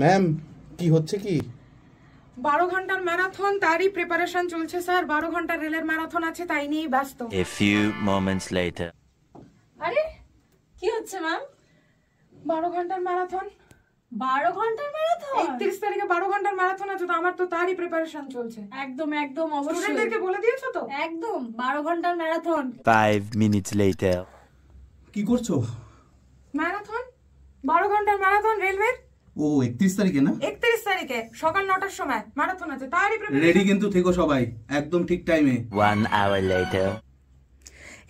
Ma'am কি হচ্ছে কি? 12 ঘন্টার ম্যারাথন, তারই প্রিপারেশন চলছে স্যার। 12 ঘন্টার রেলের ম্যারাথন আছে, তাই নিয়েই ব্যস্ত। A few moments later. আরে কি হচ্ছে ম্যাম? 12 ঘন্টার ম্যারাথন। 12 ঘন্টার ম্যারাথন? 31 তারিখে 12 ঘন্টার ম্যারাথন আছে, তো আমার তো তারই প্রিপারেশন চলছে। একদম একদম অবশ্যই। স্টুডেন্টদেরকে বলে দিয়েছো তো? একদম 12 ঘন্টার ম্যারাথন। 5 minutes later. কি করছো? ম্যারাথন, 12 ঘন্টার ম্যারাথন রেলওয়ে। ও 31 তারিখে না? 31 তারিখে সকাল 9টার সময় ম্যারাথন আছে, তারই প্রিপারেশন। রেডি কিন্তু থেকো সবাই, একদম ঠিক টাইমে। 1 hour later.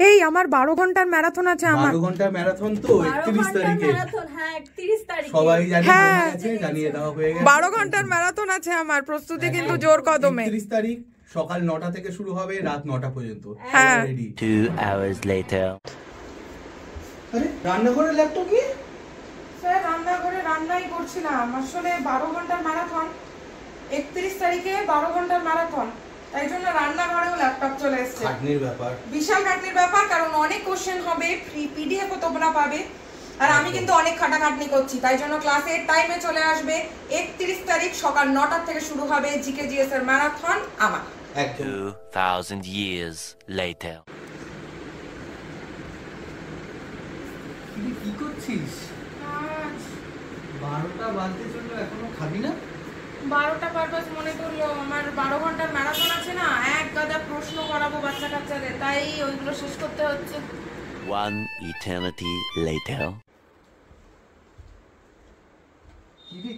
এই আমার 12 ঘন্টার ম্যারাথন আছে আমার। 12 ঘন্টার ম্যারাথন তো 31 তারিখে। ম্যারাথন, হ্যাঁ 31 তারিখে। সবাই হ্যাঁ। জানিয়ে দেওয়া হয়ে গেছে। 12 ঘন্টার ম্যারাথন আছে আমার, প্রস্তুতি কিন্তু জোর কদমে। 31 তারিখ সকাল 9টা থেকে শুরু হবে, রাত 9টা পর্যন্ত। হ্যাঁ। রেডি। 2 hours later. আরে রান্নাঘরের ল্যাপটপ কি? স্যার রান্নাঘরে রান্নাই করছিলাম, আসলে 12 ঘন্টার ম্যারাথন, 31 তারিখে 12 ঘন্টার ম্যারাথন, তাই জন্য রান্নাঘরেও ল্যাপটপ চলে এসেছে। খাটনির ব্যাপার। বিশাল খাটনির ব্যাপার, কারণ অনেক কোশ্চেন হবে, ফ্রি পিডিএফ ও তোমরা পাবে, আর আমি কিন্তু অনেক খাটাখাটনি করছি, তাই জন্য ক্লাসের টাইমে চলে আসবে। 31 তারিখ সকাল 9টা থেকে শুরু হবে জিকে জিএস এর ম্যারাথন আমার। 2000 years later. কি করছিস? 12টা বাজতে চললো, এখনো খাবি না? 12টা পারপাস মনে করলো, আমার 12 ঘন্টার ম্যারাথন আছে না, এক গাদা প্রশ্ন করাবো বাচ্চা কাচ্চাদের, তাই ওইগুলো শেষ করতে হচ্ছে। 1 eternity later.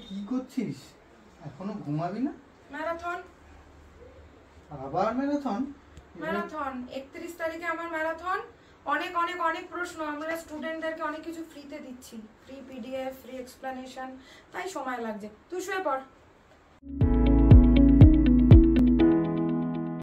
কি করছিস? এখনো ঘুমাবি না? ম্যারাথন, আবার ম্যারাথন? 31 তারিখে আমার ম্যারাথন। অনেক অনেক অনেক প্রশ্ন, আমরা স্টুডেন্টদেরকে অনেক কিছু ফ্রিতে দিচ্ছি, ফ্রি পিডিএফ, ফ্রি এক্সপ্লেনেশন, তাই সময় লাগছে। তুই শুয়ে পড়।